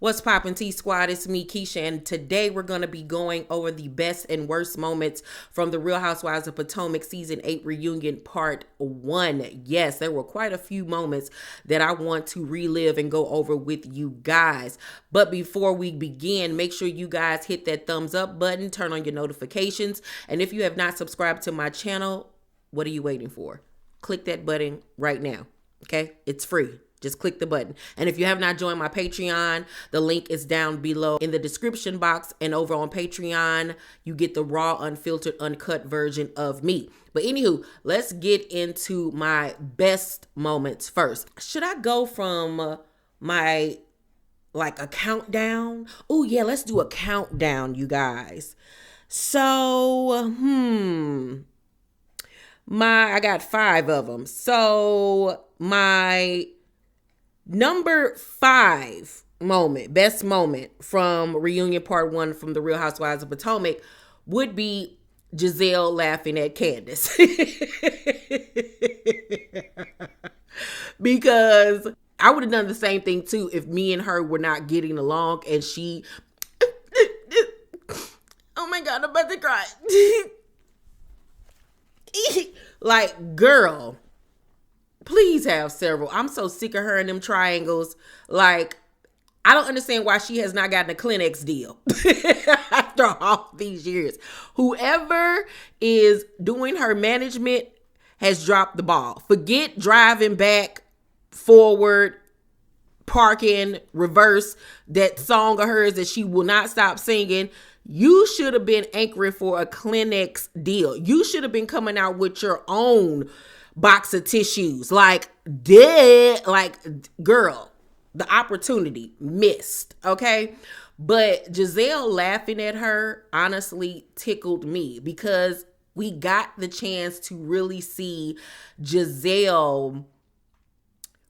What's poppin' T Squad? It's me, Keisha, and today we're going to be going over the best and worst moments from the Real Housewives of Potomac Season 8 Reunion Part 1. Yes, there were quite a few moments that I want to relive and go over with you guys. But before we begin, make sure you guys hit that thumbs up button, turn on your notifications, and if you have not subscribed to my channel, what are you waiting for? Click that button right now, okay? It's free. Just click the button. And if you have not joined my Patreon, the link is down below in the description box. And over on Patreon, you get the raw, unfiltered, uncut version of me. But anywho, let's get into my best moments first. Should I go from my a countdown? Oh yeah, let's do a countdown, you guys. So, I got 5 of them. So my number 5 moment, best moment from Reunion Part 1 from the Real Housewives of Potomac would be Giselle laughing at Candace. Because I would have done the same thing too if me and her were not getting along and she, oh my God, I'm about to cry. Like, girl, please have several. I'm so sick of her and them triangles. Like, I don't understand why she has not gotten a Kleenex deal after all these years. Whoever is doing her management has dropped the ball. Forget driving back, forward, parking, reverse, that song of hers that she will not stop singing. You should have been anchoring for a Kleenex deal. You should have been coming out with your own box of tissues. Like, girl, the opportunity missed, okay? But Giselle laughing at her honestly tickled me because we got the chance to really see Giselle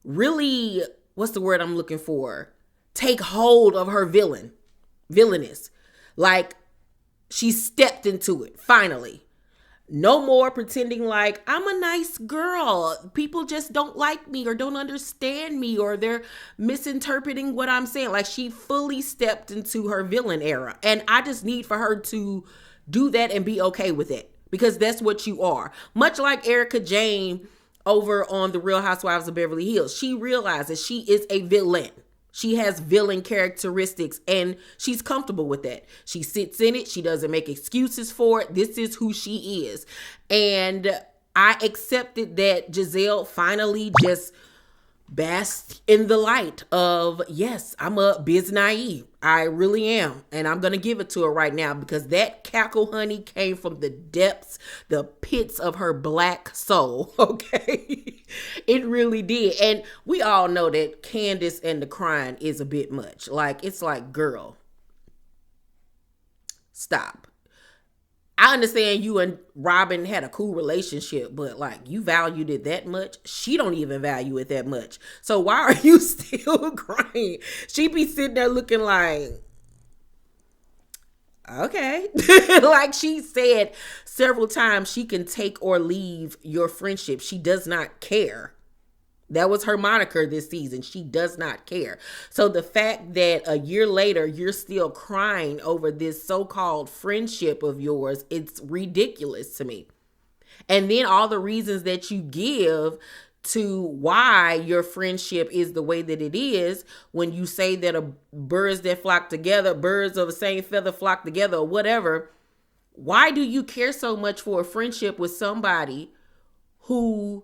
really, what's the word I'm looking for? Take hold of her villainous. Like, she stepped into it, finally. No more pretending like I'm a nice girl. People just don't like me or don't understand me or they're misinterpreting what I'm saying. Like, she fully stepped into her villain era. And I just need for her to do that and be okay with it because that's what you are. Much like Erica Jane over on The Real Housewives of Beverly Hills. She realizes she is a villain. She has villain characteristics and she's comfortable with that. She sits in it. She doesn't make excuses for it. This is who she is. And I accepted that Giselle finally just basked in the light of, yes, I'm a biz naive. I really am. And I'm going to give it to her right now because that cackle, honey, came from the depths, the pits of her black soul. Okay. It really did. And we all know that Candace and the crying is a bit much. Like, it's like, girl, stop. I understand you and Robin had a cool relationship, but like, you valued it that much? She don't even value it that much. So why are you still crying? She be sitting there looking like, okay. Like she said several times, she can take or leave your friendship. She does not care. That was her moniker this season. She does not care. So the fact that a year later, you're still crying over this so-called friendship of yours, it's ridiculous to me. And then all the reasons that you give to why your friendship is the way that it is, when you say that birds that flock together, birds of the same feather flock together or whatever, why do you care so much for a friendship with somebody who,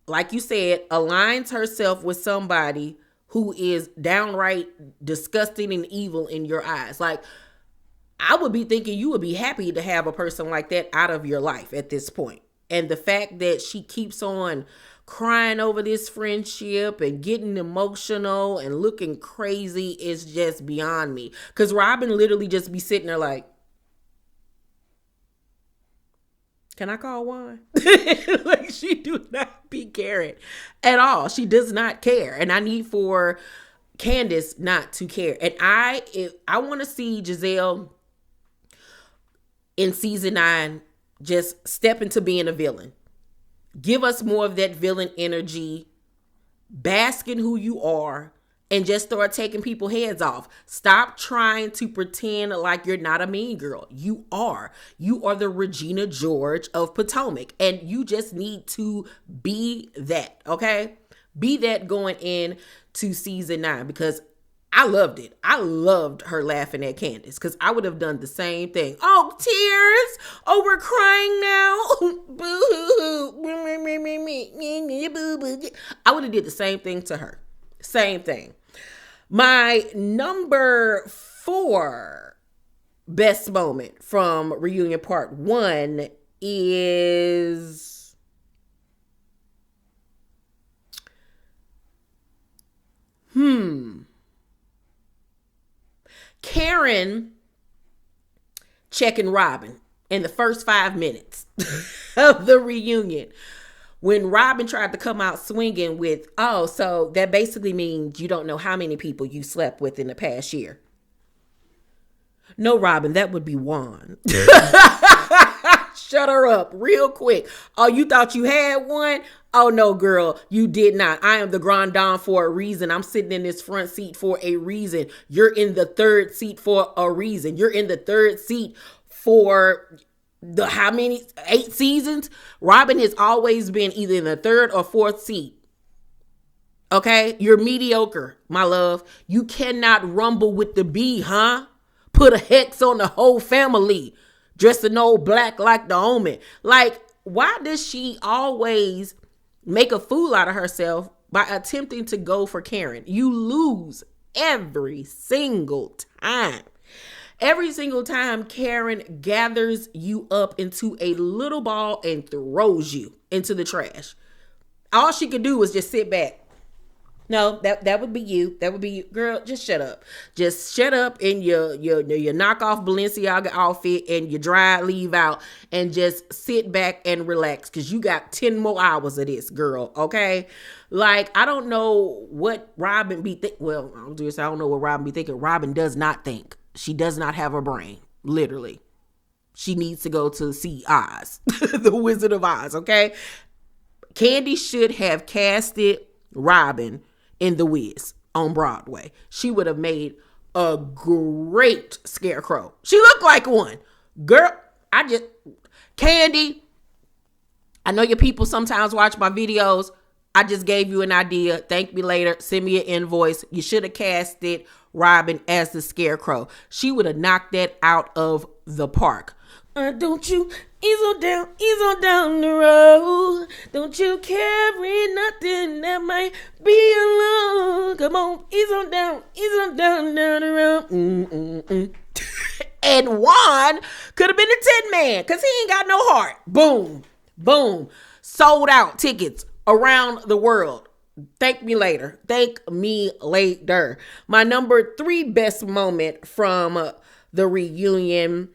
like you said, aligns herself with somebody who is downright disgusting and evil in your eyes? Like, I would be thinking you would be happy to have a person like that out of your life at this point. And the fact that she keeps on crying over this friendship and getting emotional and looking crazy is just beyond me. Because Robin literally just be sitting there like, can I call Juan? Like, she do not be caring at all. She does not care. And I need for Candace not to care. And I want to see Giselle in season 9 just step into being a villain. Give us more of that villain energy. Bask in who you are and just start taking people's heads off. Stop trying to pretend like you're not a mean girl. You are. You are the Regina George of Potomac, and you just need to be that, okay? Be that going in to season 9, because I loved it. I loved her laughing at Candace, because I would have done the same thing. Oh, tears. Oh, we're crying now. Boo. I would have did the same thing to her. Same thing. My number 4 best moment from Reunion Part 1 is... Karen checking Robin in the first 5 minutes of the reunion. When Robin tried to come out swinging with, oh, so that basically means you don't know how many people you slept with in the past year. No, Robin, that would be Juan. Shut her up real quick. Oh, you thought you had one? Oh, no, girl, you did not. I am the grand dame for a reason. I'm sitting in this front seat for a reason. You're in the third seat for a reason. You're in the third seat for the how many? 8 seasons? Robin has always been either in the third or fourth seat. Okay? You're mediocre, my love. You cannot rumble with the bee, huh? Put a hex on the whole family. Dressed in old black like the omen. Like, why does she always make a fool out of herself by attempting to go for Karen? You lose every single time. Every single time Karen gathers you up into a little ball and throws you into the trash. All she could do was just sit back. No, that would be you. That would be you. Girl, just shut up. Just shut up in your knockoff Balenciaga outfit and your dry leave out and just sit back and relax, because you got 10 more hours of this, girl, okay? Like, I don't know what Robin be thinking. Well, I don't know what Robin be thinking. Robin does not think. She does not have a brain, literally. She needs to go to see Oz, the Wizard of Oz, okay? Candy should have casted Robin in The Wiz on Broadway. She would have made a great scarecrow. She looked like one. Girl, Candy, I know your people sometimes watch my videos. I just gave you an idea. Thank me later. Send me an invoice. You should have casted Robin as the scarecrow. She would have knocked that out of the park. Don't you ease on down the road. Don't you carry nothing that might be alone. Come on, ease on down the road. And Juan could have been a Tin Man, because he ain't got no heart. Boom, boom. Sold out tickets around the world. Thank me later. My number 3 best moment from the reunion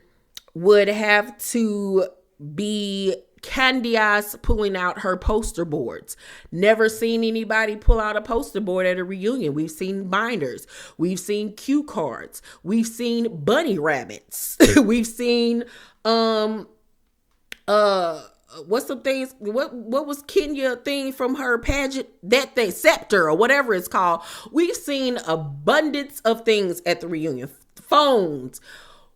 would have to be Candiace pulling out her poster boards. Never seen anybody pull out a poster board at a reunion. We've seen binders. We've seen cue cards. We've seen bunny rabbits. We've seen what's the things? What was Kenya thing from her pageant? That thing, scepter or whatever it's called. We've seen abundance of things at the reunion. Phones,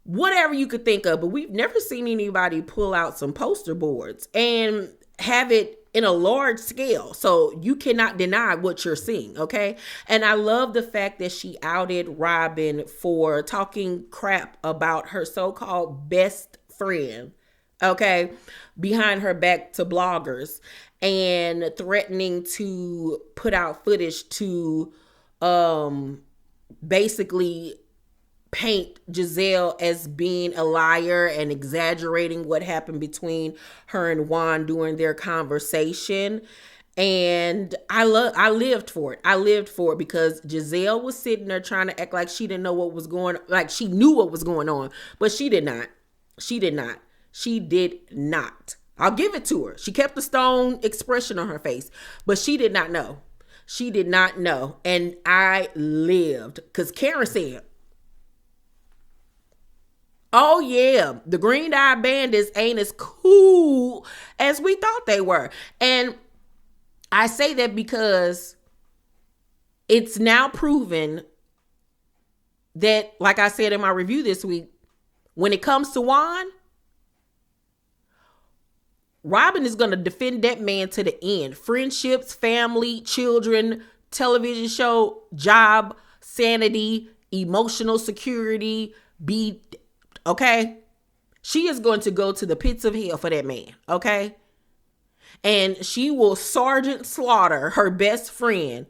whatever you could think of, but we've never seen anybody pull out some poster boards and have it in a large scale. So you cannot deny what you're seeing, okay? And I love the fact that she outed Robin for talking crap about her so-called best friend, okay, behind her back to bloggers, and threatening to put out footage to basically paint Giselle as being a liar and exaggerating what happened between her and Juan during their conversation. And I lived for it. I lived for it because Giselle was sitting there trying to act like she didn't know what was going on, like she knew what was going on, but she did not. She did not. I'll give it to her. She kept the stone expression on her face, but she did not know. She did not know. And I lived, because Karen said, oh yeah, the Green Eye Bandits ain't as cool as we thought they were. And I say that because It's now proven that, like I said in my review this week, when it comes to Juan, Robin is going to defend that man to the end. Friendships, family, children, television show, job, sanity, emotional security, okay? She is going to go to the pits of hell for that man, okay? And she will Sergeant Slaughter her best friend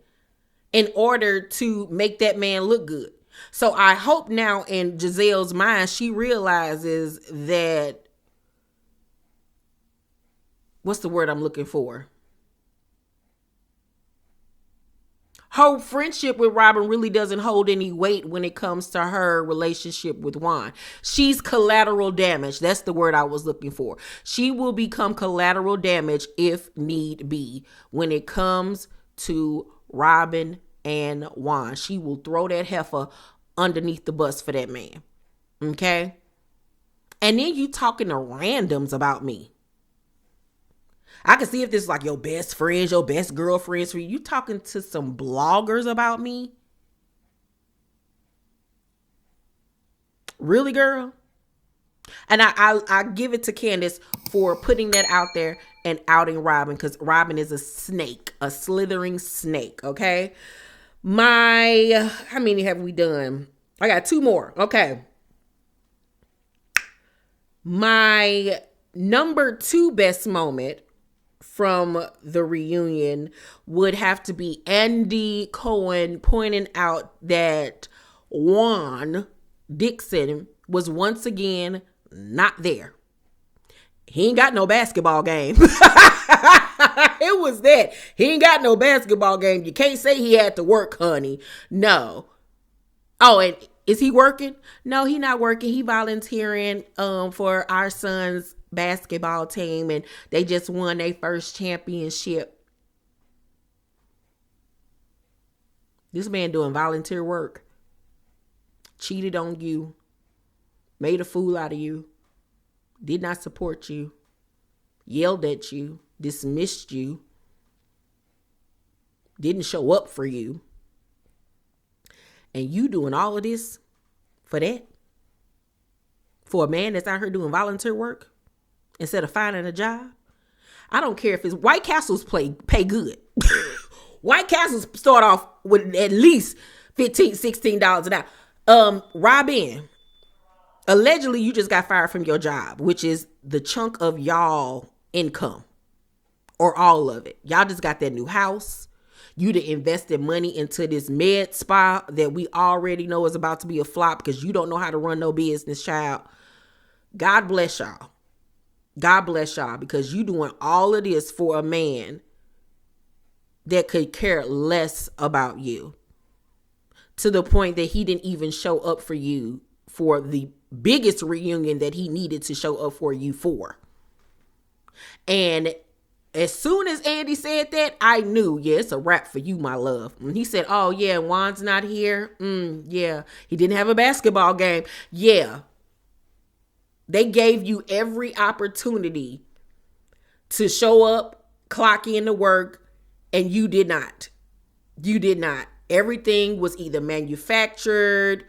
in order to make that man look good. So I hope now in Giselle's mind, she realizes that, what's the word I'm looking for? Her friendship with Robin really doesn't hold any weight when it comes to her relationship with Juan. She's collateral damage. That's the word I was looking for. She will become collateral damage if need be when it comes to Robin and Juan. She will throw that heifer underneath the bus for that man. Okay? And then you talking to randoms about me. I can see if this is like your best friends, your best girlfriends for you. You talking to some bloggers about me? Really, girl? And I give it to Candace for putting that out there and outing Robin, because Robin is a snake, a slithering snake, okay? How many have we done? I got 2 more. Okay. My number 2 best moment from the reunion would have to be Andy Cohen pointing out that Juan Dixon was once again not there. He ain't got no basketball game. It was that. He ain't got no basketball game. You can't say he had to work, honey. No. Oh, and is he working? No, he not working. He volunteering for our son's basketball team, and they just won their first championship. This man doing volunteer work. Cheated on you. Made a fool out of you. Did not support you. Yelled at you. Dismissed you. Didn't show up for you. And you doing all of this for that? For a man that's out here doing volunteer work instead of finding a job? I don't care if it's White Castles pay good. White Castles start off with at least $15, $16 an hour. Robin, allegedly you just got fired from your job, which is the chunk of y'all income, or all of it. Y'all just got that new house. You done invested money into this med spa that we already know is about to be a flop because you don't know how to run no business, child. God bless y'all. God bless y'all, because you doing all of this for a man that could care less about you, to the point that he didn't even show up for you for the biggest reunion that he needed to show up for you for. And as soon as Andy said that, I knew, yeah, it's a wrap for you, my love. When he said, oh, yeah, Juan's not here. Yeah, he didn't have a basketball game. Yeah. They gave you every opportunity to show up, clock in to work, and you did not. You did not. Everything was either manufactured,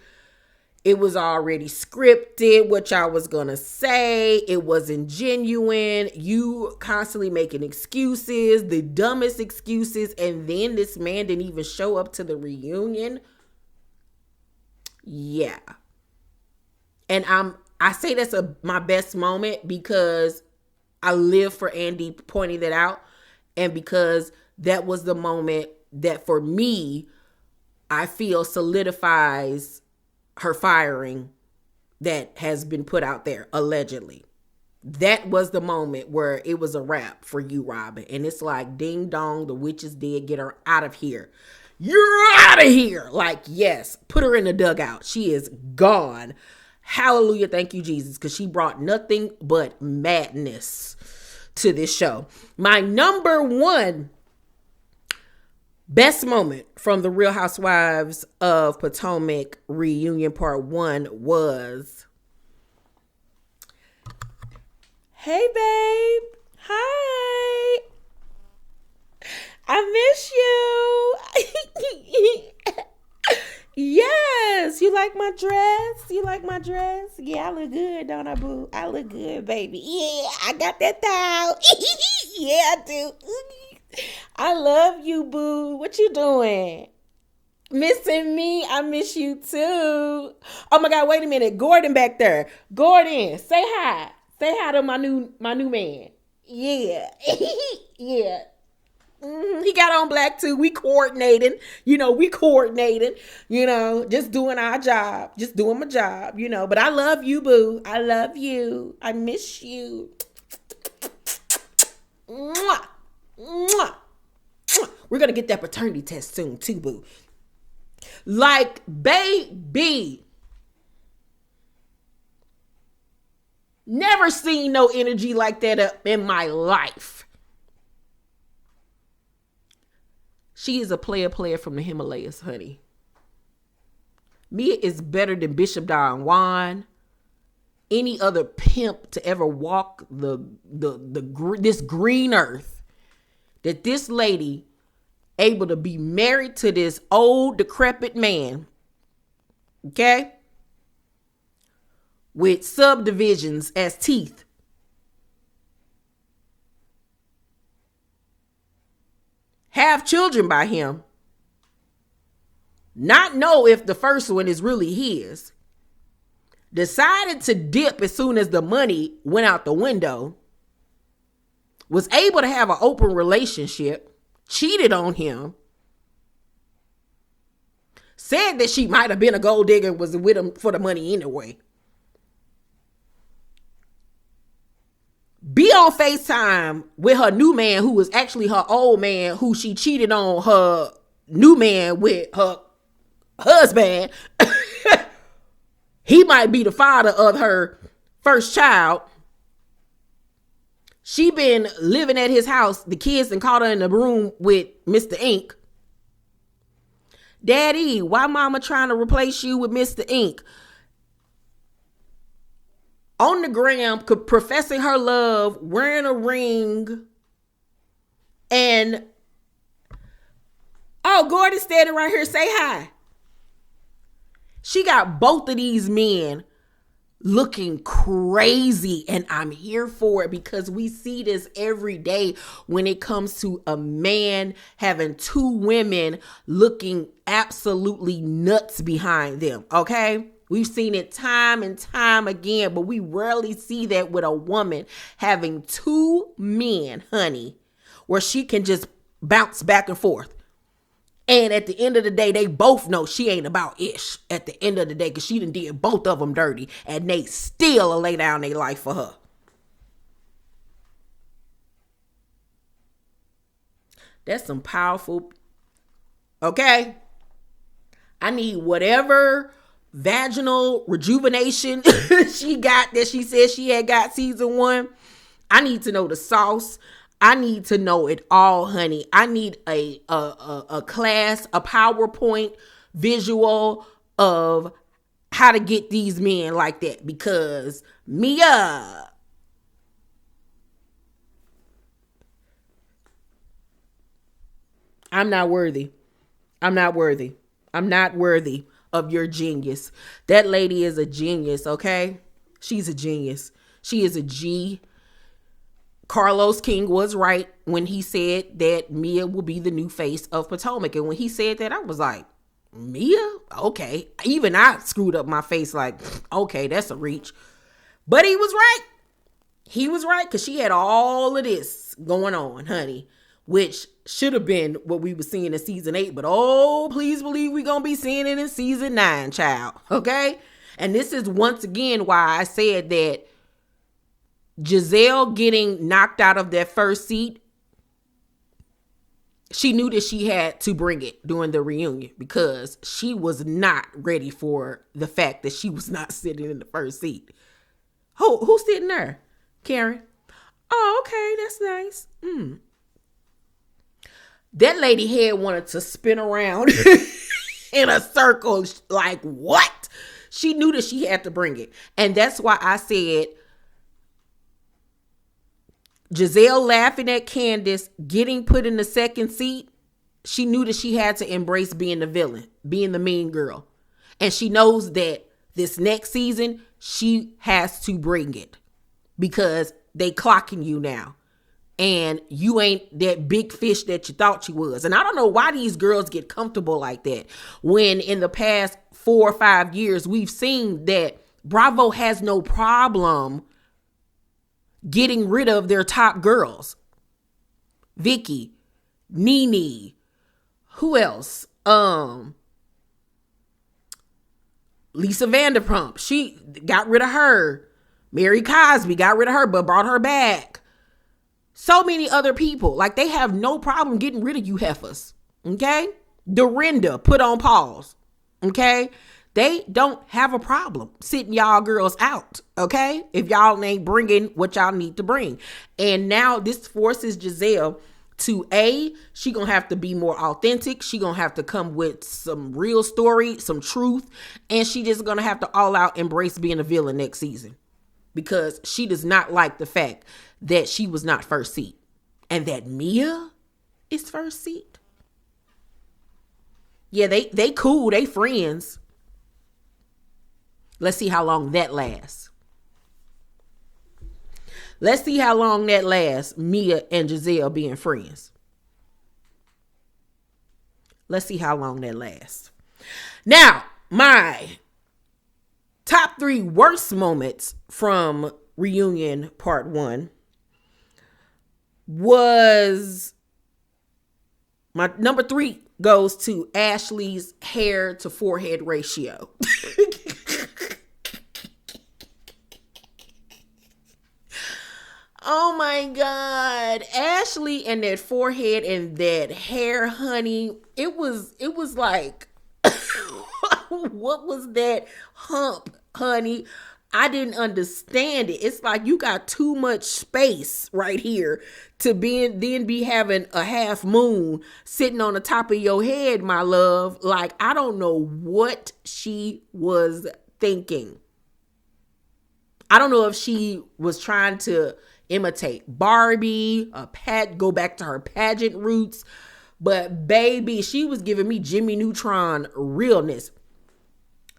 it was already scripted, what y'all was gonna say. It wasn't genuine. You constantly making excuses, the dumbest excuses, and then this man didn't even show up to the reunion. Yeah. And I say that's my best moment because I live for Andy pointing that out, and because that was the moment that for me, I feel solidifies her firing that has been put out there, allegedly. That was the moment where it was a wrap for you, Robin. And it's like, ding dong, the witch is dead. Get her out of here. You're out of here. Like, yes, put her in the dugout. She is gone. Hallelujah. Thank you, Jesus. Because she brought nothing but madness to this show. My number 1 best moment from the Real Housewives of Potomac reunion part 1 was, hey babe, hi. I miss you. Yes, you like my dress? You like my dress? Yeah, I look good, don't I, boo? I look good, baby. Yeah, I got that towel. Yeah, I do. I love you, boo. What you doing? Missing me? I miss you too. Oh my God! Wait a minute, Gordon back there. Gordon, say hi. Say hi to my new man. Yeah, yeah. He got on black too. We coordinating. We coordinating. Just doing our job. Just doing my job. But I love you, boo. I love you. I miss you. Mwah. Mwah. We're gonna get that paternity test soon too, boo. Like, baby, never seen no energy like that in my life. She is a player from the Himalayas, honey. Mia is better than Bishop Don Juan, any other pimp to ever walk this green earth. That this lady able to be married to this old decrepit man, okay, with subdivisions as teeth. Have children by him. Not know if the first one is really his. Decided to dip as soon as the money went out the window. Was able to have an open relationship. Cheated on him. Said that she might have been a gold digger and was with him for the money anyway. Be on FaceTime with her new man, who was actually her old man, who she cheated on her new man with her husband. He might be the father of her first child. She been living at his house. The kids done caught her in the room with Mr. Ink. Daddy, why mama trying to replace you with Mr. Ink? On the gram, professing her love, wearing a ring. And, oh, Gordon's standing right here. Say hi. She got both of these men looking crazy, and I'm here for it because we see this every day when it comes to a man having two women looking absolutely nuts behind them, okay? We've seen it time and time again, but we rarely see that with a woman having two men, honey, where she can just bounce back and forth. And at the end of the day, they both know she ain't about ish at the end of the day, because she done did both of them dirty, and they still lay down their life for her. That's some powerful, okay? I need whatever vaginal rejuvenation she got that she said she had got season 1. I need to know the sauce. I need to know it all, honey. I need a class, a PowerPoint visual of how to get these men like that, because Mia, I'm not worthy. I'm not worthy. I'm not worthy of your genius. That lady is a genius, okay? She's a genius. She is a G. Carlos King was right when he said that Mia will be the new face of Potomac. And when he said that, I was like, Mia? Okay. Even I screwed up my face like, okay, that's a reach. But he was right. He was right, because she had all of this going on, honey, which should have been what we were seeing in season 8. But oh, please believe we're going to be seeing it in season 9, child. Okay? And this is once again why I said that Giselle getting knocked out of that first seat, she knew that she had to bring it during the reunion, because she was not ready for the fact that she was not sitting in the first seat. Who's sitting there? Karen. Oh, okay. That's nice. That lady head wanted to spin around in a circle. Like, what? She knew that she had to bring it. And that's why I said Giselle laughing at Candace, getting put in the second seat, she knew that she had to embrace being the villain, being the mean girl. And she knows that this next season, she has to bring it because they clocking you now. And you ain't that big fish that you thought you was. And I don't know why these girls get comfortable like that when in the past 4 or 5 years, we've seen that Bravo has no problem getting rid of their top girls. Vicky, Nene, who else? Lisa Vanderpump, she got rid of her. Mary Cosby got rid of her, but brought her back. So many other people. Like, they have no problem getting rid of you heifers. Okay? Dorinda put on pause. Okay? They don't have a problem sitting y'all girls out. Okay? If y'all ain't bringing what y'all need to bring. And now this forces Giselle to she gonna have to be more authentic. She gonna have to come with some real story, some truth. And she just gonna have to all out embrace being a villain next season. Because she does not like the fact that she was not first seat. And that Mia is first seat. Yeah, they cool. They friends. Let's see how long that lasts. Let's see how long that lasts, Mia and Giselle being friends. Let's see how long that lasts. Now, my top 3 worst moments from Reunion Part 1 was, my number 3 goes to Ashley's hair to forehead ratio. Oh my God. Ashley and that forehead and that hair, honey. It was like, what was that hump, honey? I didn't understand it. It's like you got too much space right here to be having a half moon sitting on the top of your head, my love. Like, I don't know what she was thinking. I don't know if she was trying to imitate Barbie, go back to her pageant roots. But baby, she was giving me Jimmy Neutron realness.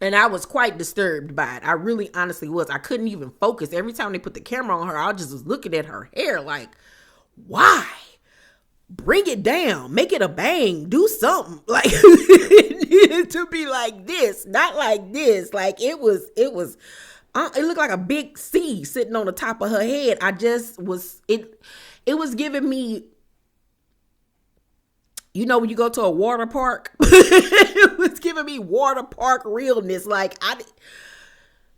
And I was quite disturbed by it. I really honestly was. I couldn't even focus. Every time they put the camera on her, I just was looking at her hair like, why? Bring it down. Make it a bang. Do something. Like, it needed to be like this, not like this. Like, it looked like a big C sitting on the top of her head. It was giving me, you know, when you go to a water park, it was giving me water park realness. Like,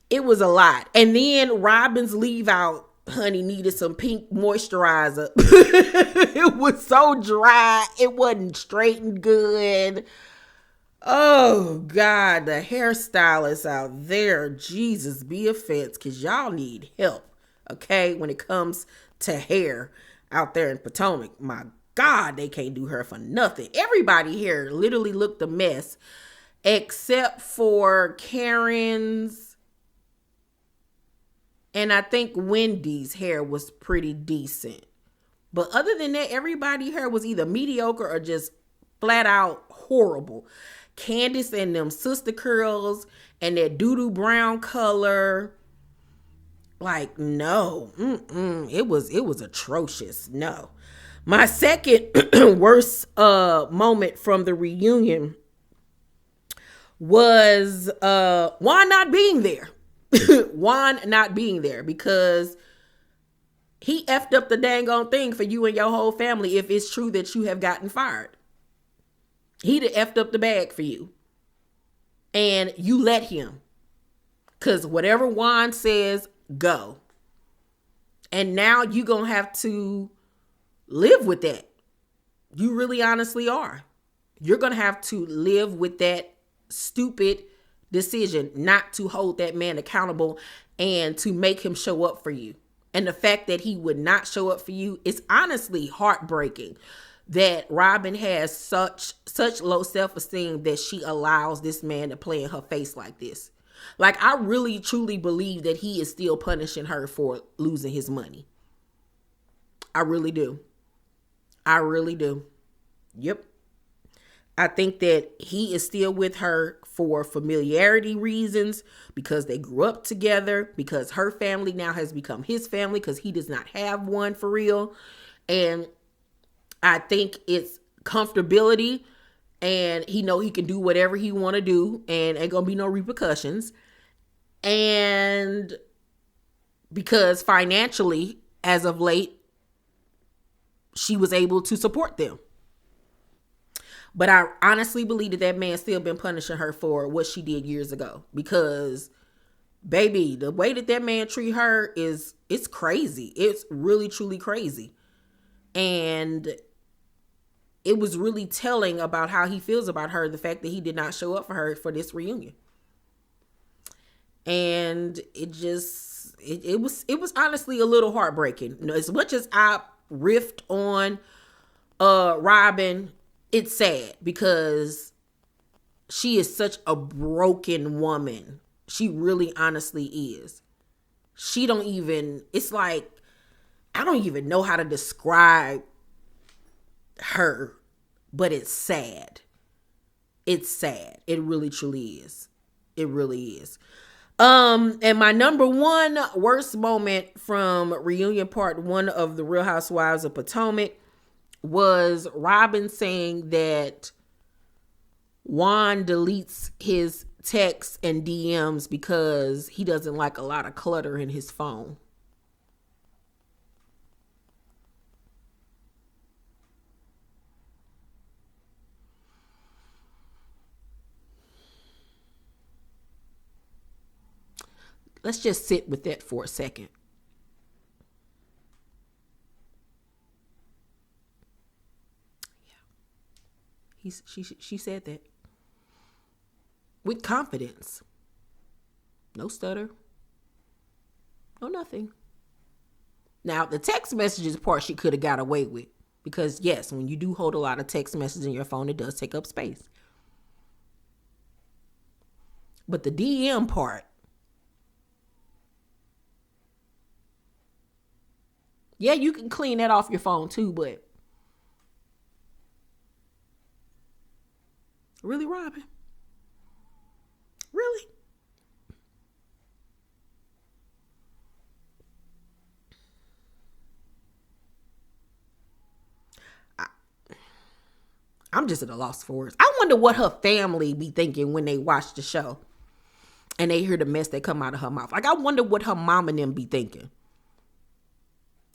it was a lot. And then Robin's leave out, honey, needed some pink moisturizer. It was so dry. It wasn't straightened good. Oh God, the hairstylists out there, Jesus be a fence, because y'all need help, okay, when it comes to hair out there in Potomac. My God, they can't do her for nothing. Everybody here literally looked a mess, except for Karen's, and I think Wendy's hair was pretty decent. But other than that, everybody's hair was either mediocre or just flat out horrible. Candace and them sister curls and that doo-doo brown color. Like, no. It was atrocious. No. My second worst moment from the reunion was Juan not being there. Juan not being there because he effed up the dang on thing for you and your whole family if it's true that you have gotten fired. He'd have effed up the bag for you. And you let him. Because whatever Juan says, go. And now you're going to have to live with that. You really honestly are. You're going to have to live with that stupid decision not to hold that man accountable and to make him show up for you. And the fact that he would not show up for you is honestly heartbreaking. That Robin has such low self-esteem that she allows this man to play in her face like this. Like, I really truly believe that he is still punishing her for losing his money. I really do. I really do. Yep. I think that he is still with her for familiarity reasons, because they grew up together, because her family now has become his family because he does not have one for real. And I think it's comfortability, and he know he can do whatever he want to do and ain't gonna be no repercussions. And because financially, as of late, she was able to support them. But I honestly believe that that man still been punishing her for what she did years ago. Because, baby, the way that man treat her it's crazy. It's really, truly crazy. And it was really telling about how he feels about her, the fact that he did not show up for her for this reunion. And it was honestly a little heartbreaking. As much as I riffed on Robin, it's sad because she is such a broken woman. She really honestly is. It's like, I don't even know how to describe her, but it's sad. It's sad. It really truly is. It really is. And my number one worst moment from reunion part 1 of the Real Housewives of Potomac was Robin saying that Juan deletes his texts and DMs because he doesn't like a lot of clutter in his phone. Let's just sit with that for a second. She said that with confidence. No stutter. No nothing. Now, the text messages part she could have got away with. Because, yes, when you do hold a lot of text messages in your phone, it does take up space. But the DM part, yeah, you can clean that off your phone too, but really, Robin? Really? I'm just at a loss for words. I wonder what her family be thinking when they watch the show and they hear the mess that come out of her mouth. Like, I wonder what her mom and them be thinking.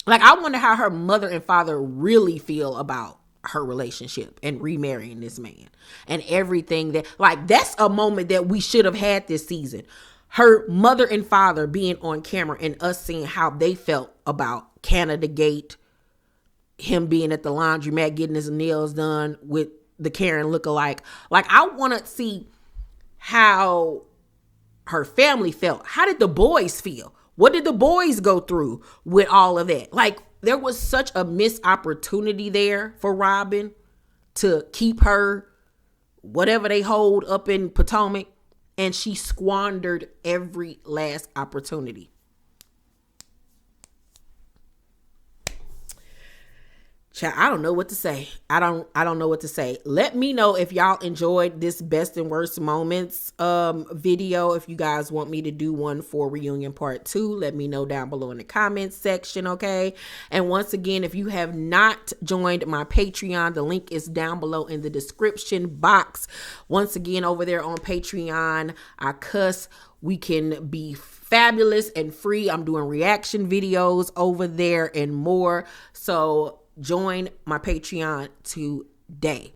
Like, I wonder how her mother and father really feel about her relationship and remarrying this man and everything that, like, that's a moment that we should have had this season. Her mother and father being on camera and us seeing how they felt about Canada Gate, him being at the laundromat getting his nails done with the Karen lookalike. Like, I want to see how her family felt. How did the boys feel? What did the boys go through with all of that? Like, there was such a missed opportunity there for Robin to keep her whatever they hold up in Potomac, and she squandered every last opportunity. Child, I don't know what to say. I don't know what to say. Let me know if y'all enjoyed this best and worst moments video. If you guys want me to do one for reunion part 2, let me know down below in the comments section, okay? And once again, if you have not joined my Patreon, the link is down below in the description box. Once again, over there on Patreon, I cuss. We can be fabulous and free. I'm doing reaction videos over there and more. So join my Patreon today.